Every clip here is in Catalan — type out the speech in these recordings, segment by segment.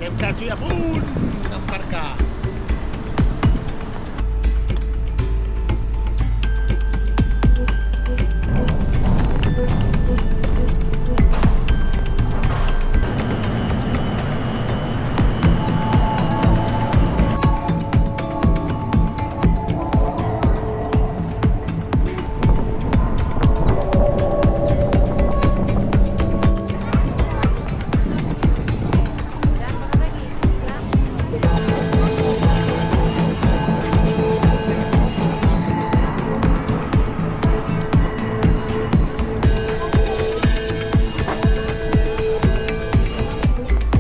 Estem quasi a punt d'embarcar.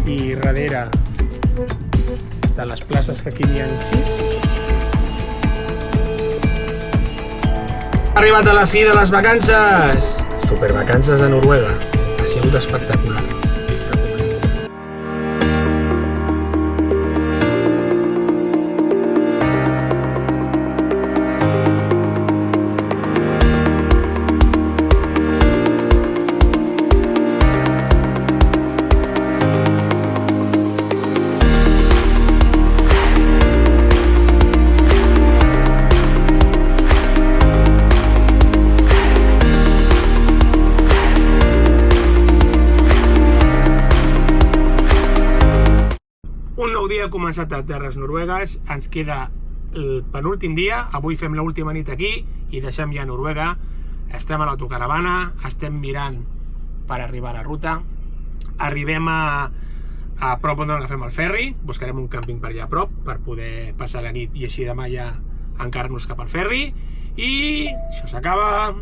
I darrere de les places, que aquí n'hi ha 6. Ha arribat a la fi de les vacances! Supervacances a Noruega. Ha sigut espectacular. Un nou dia ha començat a terres noruegues, ens queda el penúltim dia, avui fem l'última nit aquí i deixem ja Noruega. Estem a l'autocaravana, estem mirant per arribar a la ruta. Arribem a prop on agafem el ferri, buscarem un càmping per allà a prop per poder passar la nit i així demà ja encarar-nos cap al ferri. I això s'acaba.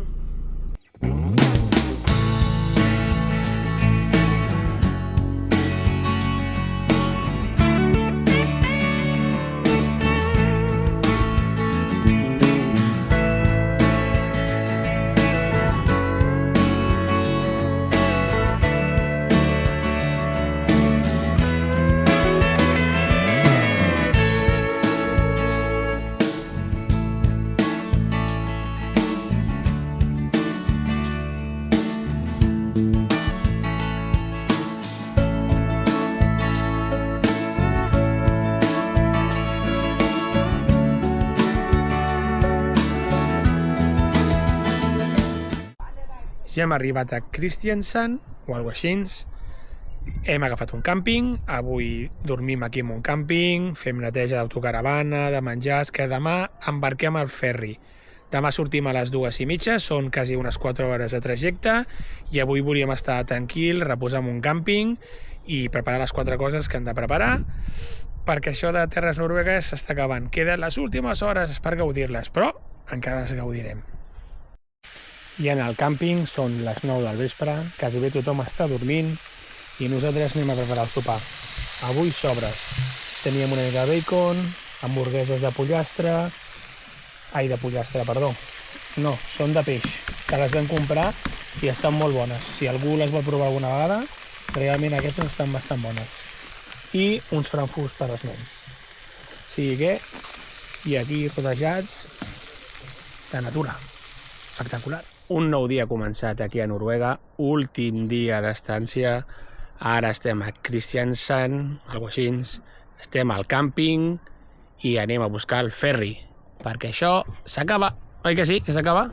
Ja hem arribat a Kristiansand, o alguna cosa així. Hem agafat un càmping, avui dormim aquí en un càmping, fem neteja d'autocaravana, de menjars, que demà embarquem al ferri. Demà sortim a les 2:30, són quasi unes 4 hores de trajecte, i avui volíem estar tranquil, reposar en un càmping i preparar les 4 coses que hem de preparar, perquè això de terres noruegues s'està acabant. Queden les últimes hores per gaudir-les, però encara les gaudirem. I en el càmping són les 9 del vespre, quasi bé tothom està dormint i nosaltres anem a preparar el sopar. Avui sobres. Teníem una mica de bacon, hamburgueses de pollastre... Ai, de pollastre, perdó. No, són de peix, que les vam comprar i estan molt bones. Si algú les vol provar alguna vegada, realment aquestes estan bastant bones. I uns frankfurts per als nens. O sigui que, i aquí rodejats de natura. Espectacular. Un nou dia ha començat aquí a Noruega, últim dia d'estància. Ara estem a Kristiansand, alguna cosa així. Estem al càmping i anem a buscar el ferri, perquè això s'acaba. Oi que sí, que s'acaba?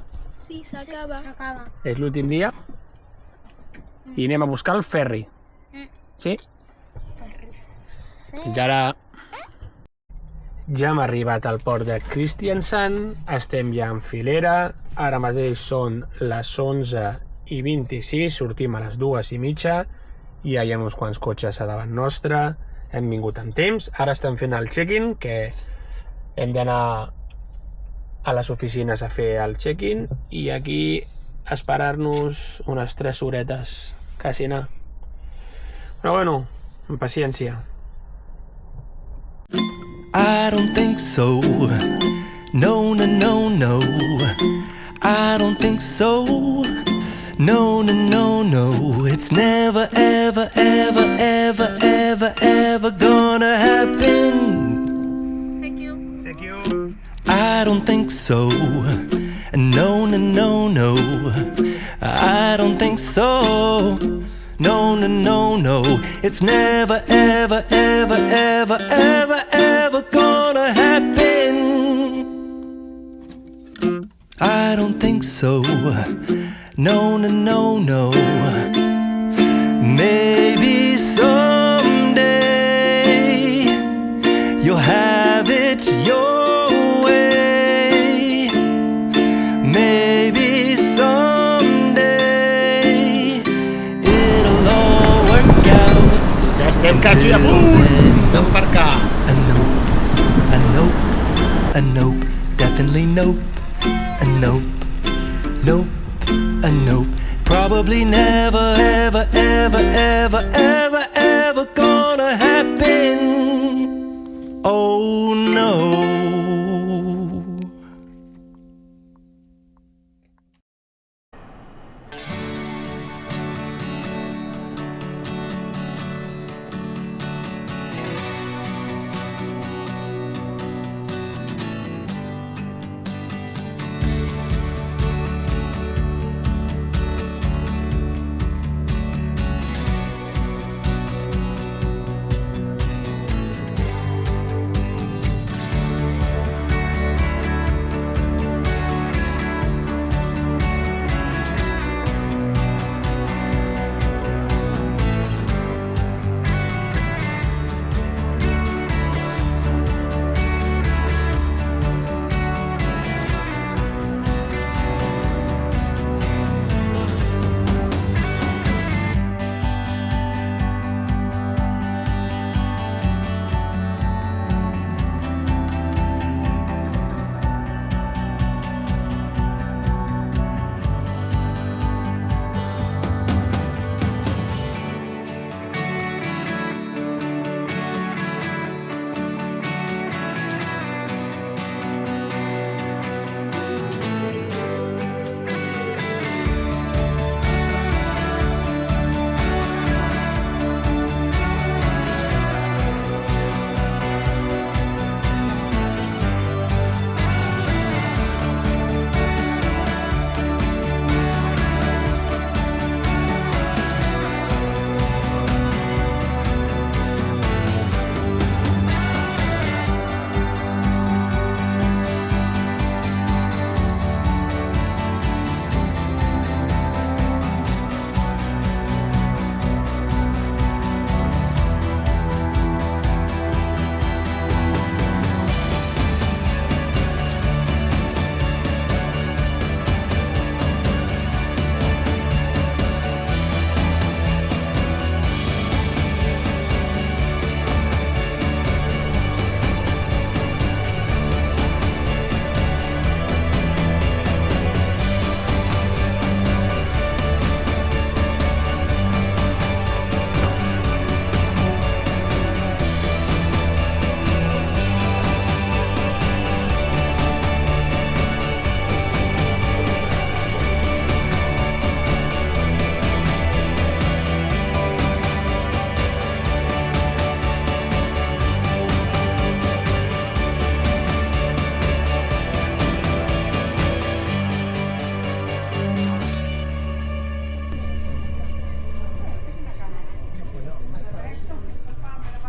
Sí, s'acaba. És l'últim dia i anem a buscar el ferri. Sí? Fins ara. Ja hem arribat al port de Kristiansand, estem ja en filera, ara mateix són les 11:26, sortim a les 2:30, i ja hi ha uns quants cotxes a davant nostre, hem vingut amb temps, ara estem fent el check-in, que hem d'anar a les oficines a fer el check-in, i aquí esperar-nos unes 3 horetes, quasi anar. Però bueno, amb paciència. I don't think so. No, no, no, no. I don't think so. No, no, no, no. It's never, ever, ever, ever, ever, ever gonna happen. Thank you. Thank you. I don't think so. No, no, no, no. I don't think so. No, no, no, no. It's It's never, ever, ever, ever, ever, ever gonna happen. I don't think so. No, no, no, no. Maybe someday you'll have it your way. Maybe someday it'll all work out. Ja estem quasi a punt d'embarcar. A nope, a nope, a nope, definitely nope, a nope, nope, a nope. Probably never, ever, ever, ever, ever, ever gonna happen. Oh no.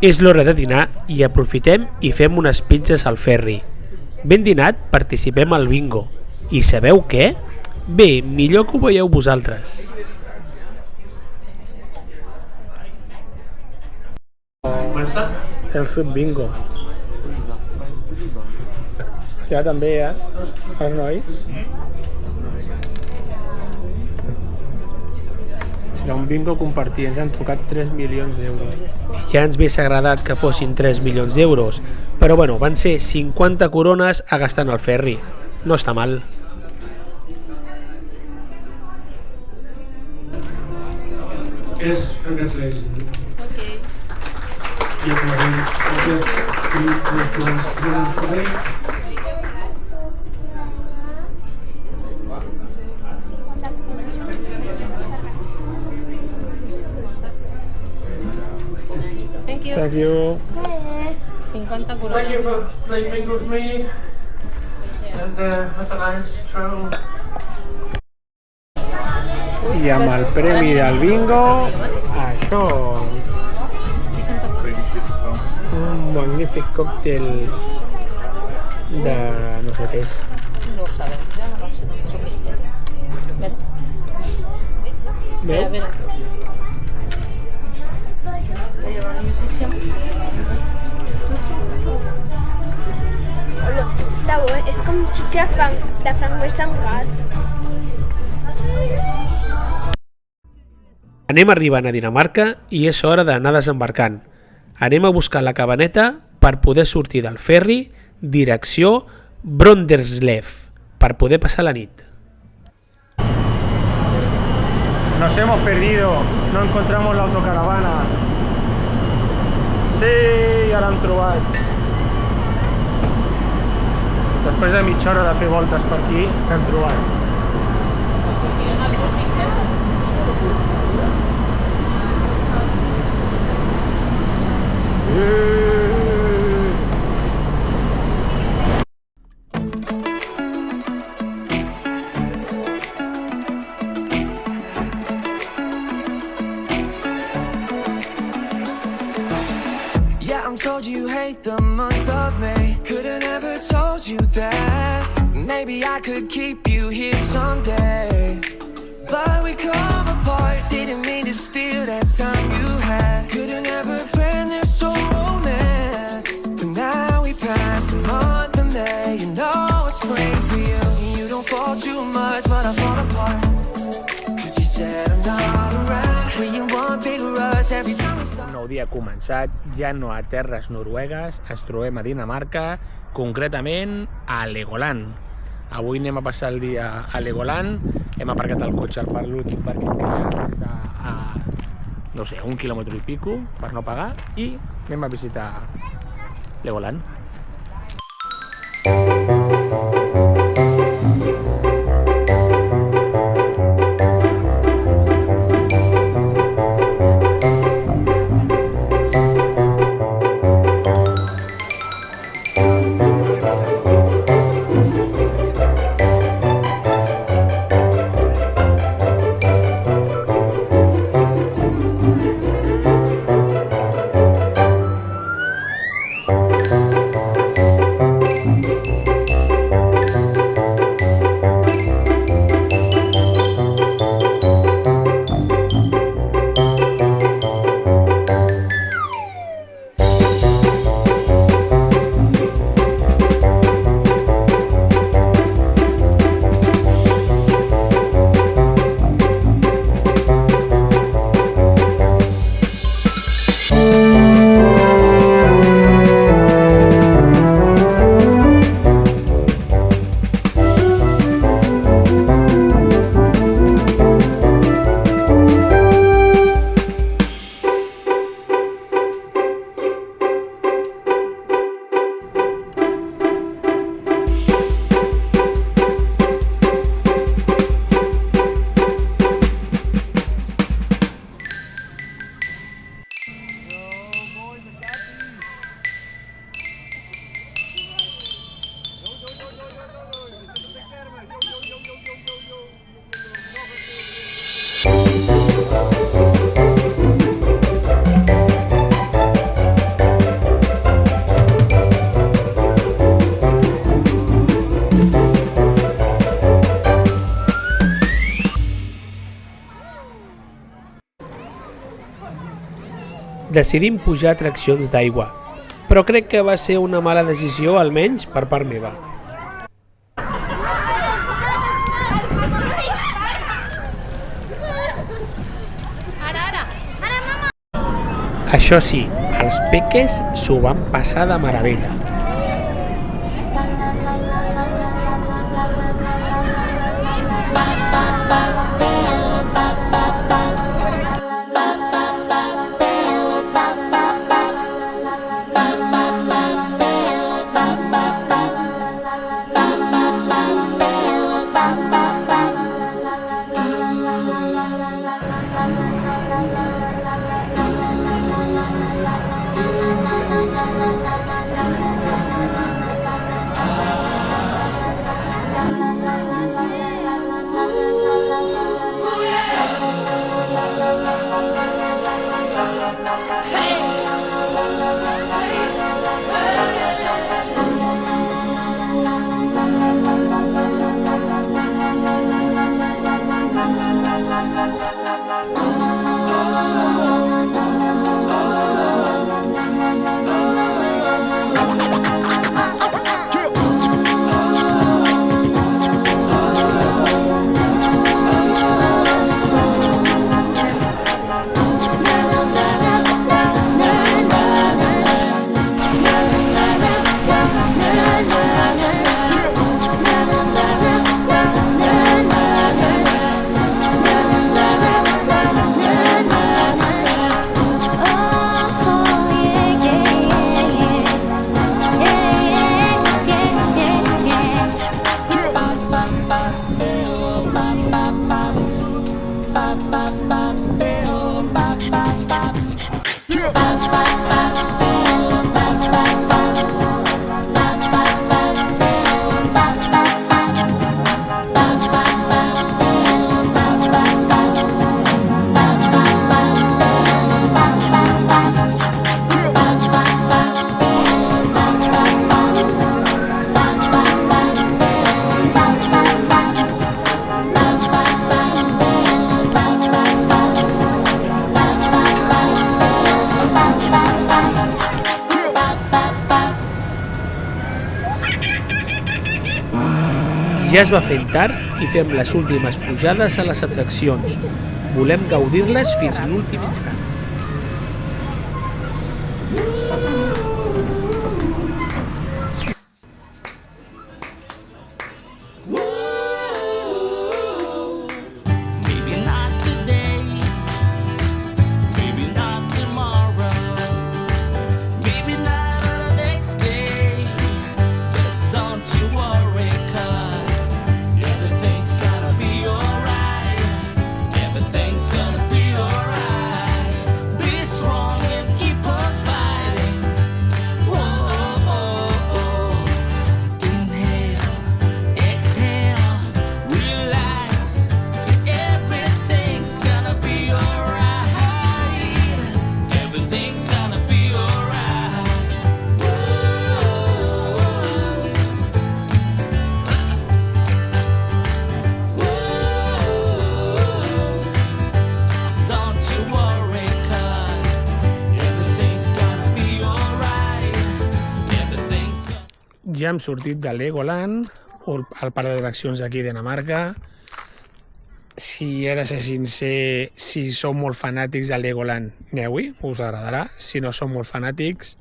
És l'hora de dinar i aprofitem i fem unes pizzas al Ferri. Ben dinat, participem al bingo. I sabeu què? Bé, millor que ho veieu vosaltres. El fruit bingo. Ja també, el noi. Serà un bingo compartit, ens han tocat 3 milions d'euros. Ja ens hagués agradat que fossin 3 milions d'euros, però bueno, van ser 50 corones a gastar en el Ferri. No està mal. Yes, congratulations. Okay. Thank you. Thank you. 50 coronas. Thank you for playing bingo with me. And have a nice travel. I amb el premi del bingo, això. magnífic còctel de... no sé què és. No ho sabem, jo no sé, no és un misteri. Veu? Mira. Voy a llevar la musicià. Hola, està bo, és com xitxa de francès amb gas. Anem arribant a Dinamarca i és hora d'anar desembarcant. Anem a buscar la cabaneta per poder sortir del ferri direcció Brønderslev per poder passar la nit. Nos hemos perdido, no encontramos la autocaravana. Sí, ja l'hem trobat. Després de mitja hora de fer voltes per aquí, l'hem trobat. Yeah, I'm told you hate the month of May. Could've never told you that. Maybe I could keep you here someday. But we come apart. Didn't mean to steal that time you had. Could've never planned this so romance. But now we passed the month of May. You know it's spring for you. You don't fall too much, but I fall apart. Cause you said I'm not around. When you want big rush every time we start. Un nou dia començat, ja no a terres noruegues, ens trobem a Dinamarca, concretament a Legoland. Avui anem a passar el dia a Legoland, hem aparcat el cotxe per l'últim pàrquing que està a, no sé, 1 quilòmetre i pico per no pagar i anem a visitar Legoland. Decidim pujar atraccions d'aigua, però crec que va ser una mala decisió, almenys per part meva. Això sí, els peques s'ho van passar de meravella. Ja es va fent tard i fem les últimes pujades a les atraccions. Volem gaudir-les fins a l'últim instant. Maybe not today, maybe not tomorrow, maybe not the next day, but don't you worry, 'cause everything's gonna be alright, everything's gonna be alright. Be strong and keep on fighting. Whoa. Inhale, exhale, relax, 'cause everything's gonna be alright, everything's gonna be alright. Don't you worry, 'cause everything's gonna be alright, everything's gonna... Ja hem sortit de Legoland, al parc d'atraccions d'aquí de Dinamarca. Si he de ser sincer, si sou molt fanàtics de Legoland, aneu-hi, us agradarà. Si no sou molt fanàtics,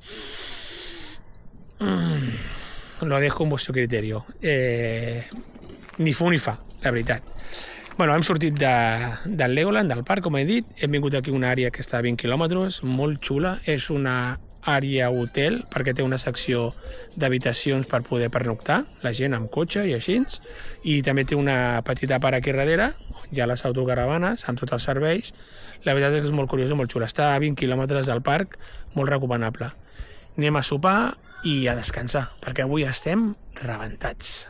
lo dejo en vuestro criterio. Ni fu ni fa, la veritat. Bueno, hem sortit del Legoland, del parc, com he dit. Hem vingut aquí a una àrea que està a 20 quilòmetres, molt xula. És una àrea hotel, perquè té una secció d'habitacions per poder pernoctar, la gent amb cotxe i així. I també té una petita part aquí darrere, on hi ha les autocaravanes, amb tots els serveis. La veritat és que és molt curiós i molt xula. Està a 20 quilòmetres del parc, molt recomanable. Anem a sopar i a descansar, perquè avui estem rebentats.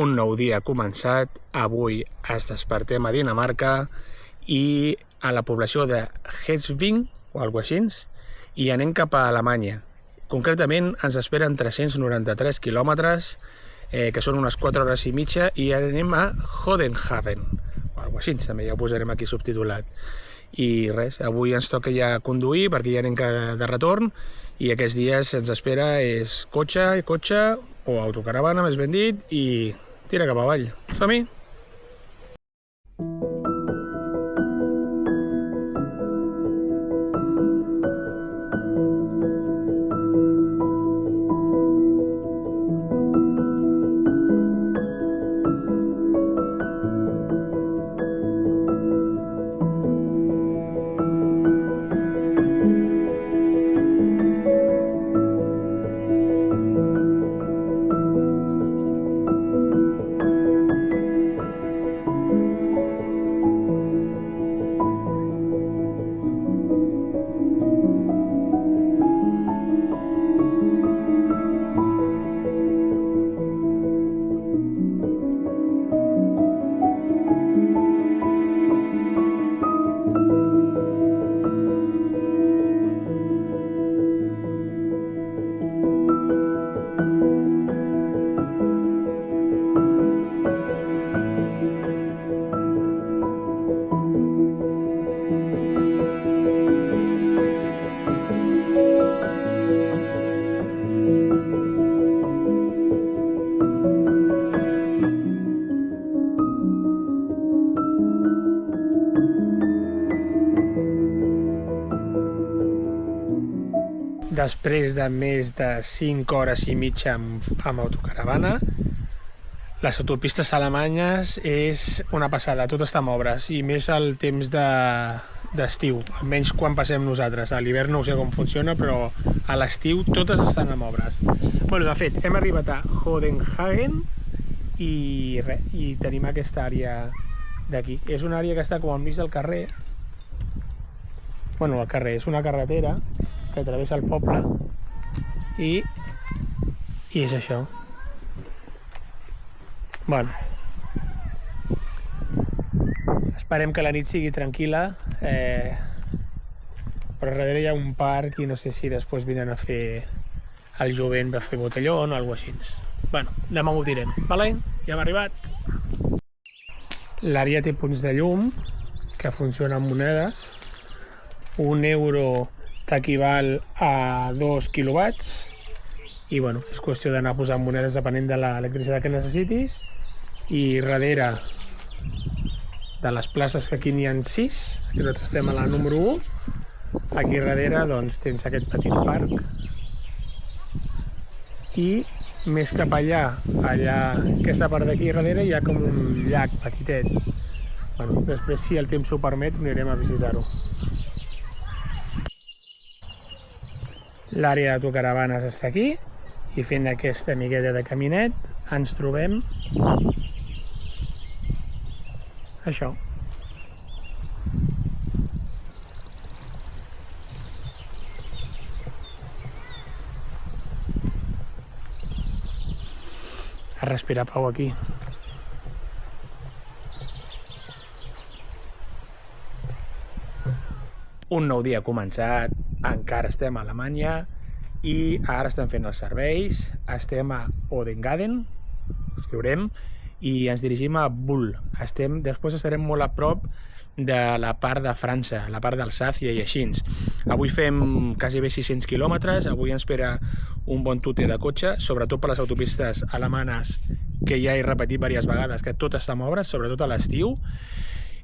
Un nou dia ha començat, avui ens despertem a Dinamarca i a la població de Hesving, o alguna cosa així, i anem cap a Alemanya. Concretament ens esperen 393 quilòmetres, que són unes 4 hores i mitja, i anem a Hodenhaven, o alguna cosa així, també ja ho posarem aquí subtitulat. I res, avui ens toca ja conduir perquè ja anem de retorn, i aquests dies ens espera és cotxe, o autocaravana, més ben dit, i tira cap avall. Som-hi! Després de més de 5 hores i mitja amb autocaravana, les autopistes alemanyes és una passada, tot està en obres, i més el temps d'estiu, almenys quan passem nosaltres. A l'hivern no sé com funciona, però a l'estiu totes estan en obres. Bueno, de fet, hem arribat a Hodenhagen i tenim aquesta àrea d'aquí. És una àrea que està com al mig del carrer, Bueno, el carrer és una carretera que travessa el poble i és això. Bueno, esperem que la nit sigui tranquil·la, però darrere hi ha un parc i no sé si després vindran a fer el jovent, a fer botelló o alguna cosa així. Bueno, demà ho direm, vale? Ja hem arribat. L'àrea té punts de llum que funcionen amb monedes. 1 euro t'equival a 2 quilowatts i bueno, és qüestió d'anar posant monedes depenent de l'electricitat que necessitis. I darrere de les places, que aquí n'hi ha 6, aquí nosaltres estem a la número 1, aquí darrere doncs, tens aquest petit parc i més cap allà, aquesta part d'aquí darrere hi ha com un llac petitet. Bueno, després, si el temps ho permet, anirem a visitar-ho. L'àrea d'autocaravanes està aquí i fent aquesta miqueta de caminet ens trobem això. A respirar pau aquí. Un nou dia ha començat, encara estem a Alemanya i ara estem fent els serveis, estem a Odengaden, escriurem, i ens dirigim a Bull. Després estarem molt a prop de la part de França, la part d'Alsàcia i així. Avui fem quasi bé 600 quilòmetres, avui ens espera un bon tute de cotxe, sobretot per les autopistes alemanes, que ja he repetit diverses vegades, que tot està en obres, sobretot a l'estiu,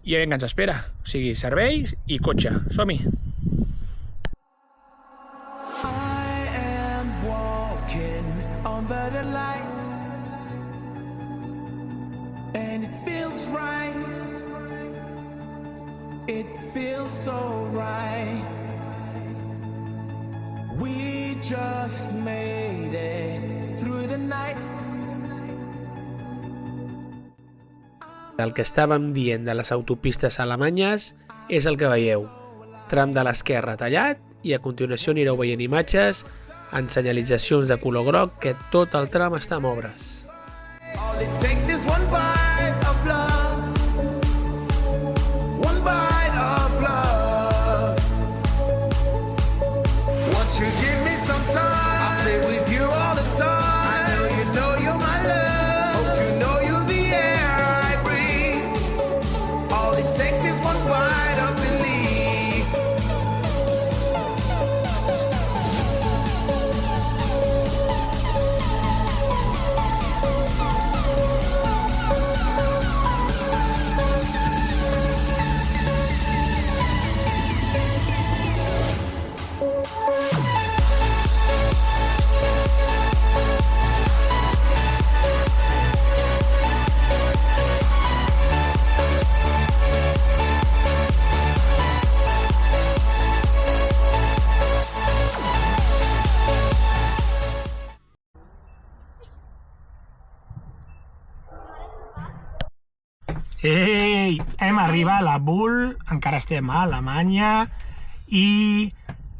i a veure què ens espera, o sigui, serveis i cotxe. Som-hi! I am walking under the light, and it feels right. It feels so right. We just made it through the night. El que estàvem dient de les autopistes alemanyes és el que veieu. Tram de l'esquerra tallat i a continuació anireu veient imatges en senyalitzacions de color groc que tot el tram està en obres. All it takes is one bite of love. One bite of love. Won't you give me some time? I'll stay with you all the time. I know you're my love. Hope you know you're the air I breathe. All it takes is one bite of belief. Ei! Hem arribat a la Bull, encara estem a Alemanya i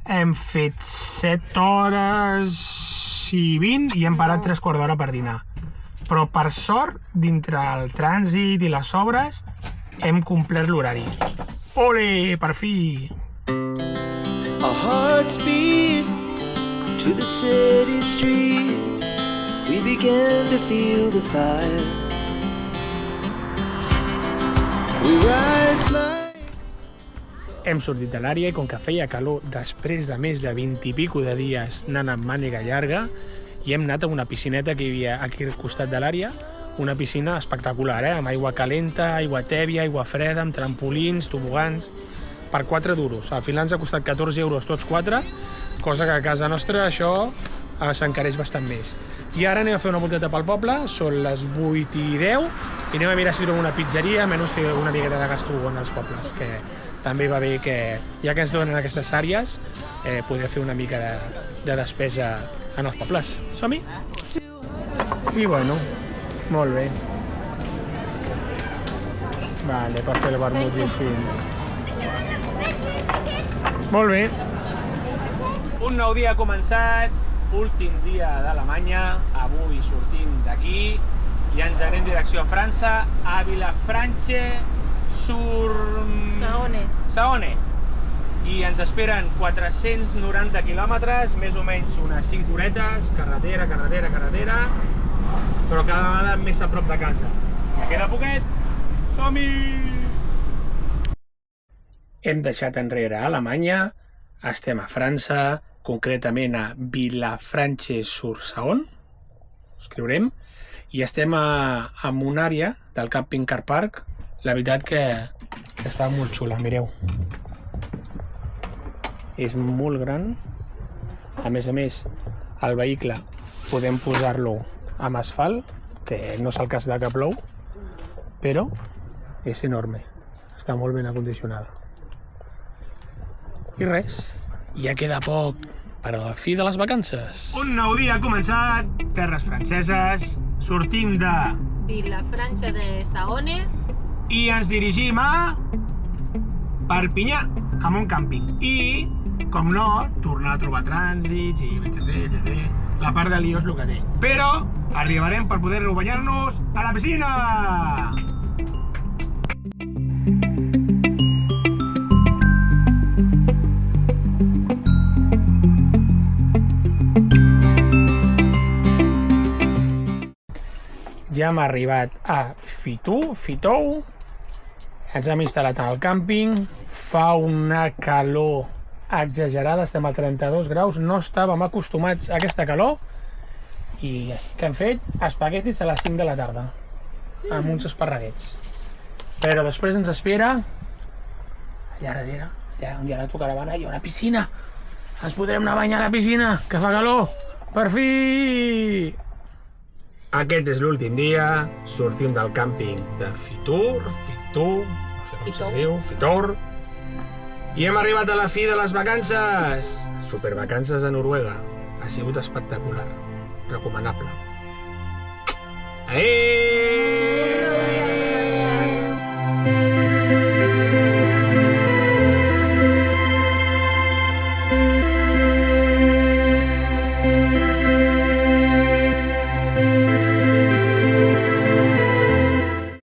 hem fet 7 hores i 20 i hem parat 3/4 d'hora per dinar. Però per sort, dintre el trànsit i les obres, hem complert l'horari. Ole! Per fi! Our hearts beat to the city streets. We began to feel the fire. We rise like... Hem sortit de l'àrea i com que feia calor després de més de 20 i pico de dies anant amb màniga llarga i hem anat a una piscineta que hi havia aquí al costat de l'àrea, una piscina espectacular, amb aigua calenta, aigua tèbia, aigua freda, amb trampolins, tobogans, per 4 duros. Al final ens ha costat 14 euros tots 4, cosa que a casa nostra això s'encareix bastant més. I ara anem a fer una volteta pel poble, són les 8:10, i anem a mirar si trobem una pizzeria, menys fer una miqueta de gastrugón als pobles, que també va bé que, ja que ens donen aquestes àrees, poder fer una mica de despesa en els pobles. Som-hi? I bueno, molt bé. Vale, per fer el vermut i així. Molt bé. Un nou dia ha començat, últim dia d'Alemanya. Avui sortim d'aquí i ens anem direcció a França, a Villafranche-sur-Saône. I ens esperen 490 quilòmetres, més o menys unes 5 horetes, carretera, però cada vegada més a prop de casa. Ja queda poquet, som-hi! Hem deixat enrere Alemanya, estem a França, concretament a Villafranche-sur-Saône, escriurem, i estem en una àrea del Camping Car Park. La veritat que està molt xula, mireu. És molt gran. A més, el vehicle podem posar-lo amb asfalt, que no és el cas de que plou, però és enorme. Està molt ben acondicionada. I res, ja queda poc per a la fi de les vacances. Un nou dia ha començat, terres franceses, sortim de Villafranche de Saône. i ens dirigim a Perpinyà, amb un càmping. I, com no, tornar a trobar trànsits i etc. La part de lío és el que té. Però arribarem per poder banyar-nos a la piscina! Ja hem arribat a Fitou. Ens hem instal·lat al càmping. Fa una calor exagerada, estem a 32 graus. No estàvem acostumats a aquesta calor. I què hem fet? Espaguetis a les 5 de la tarda, amb uns esparreguets. Però després ens espera, allà darrere, allà on hi ha l'autocaravana, hi ha una piscina. Ens podrem anar a banyar a la piscina, que fa calor. Per fi! Aquest és l'últim dia, sortim del càmping de Fitur, no sé com se diu, Fitor, i hem arribat a la fi de les vacances. Supervacances a Noruega. Ha sigut espectacular, recomanable. Adéu!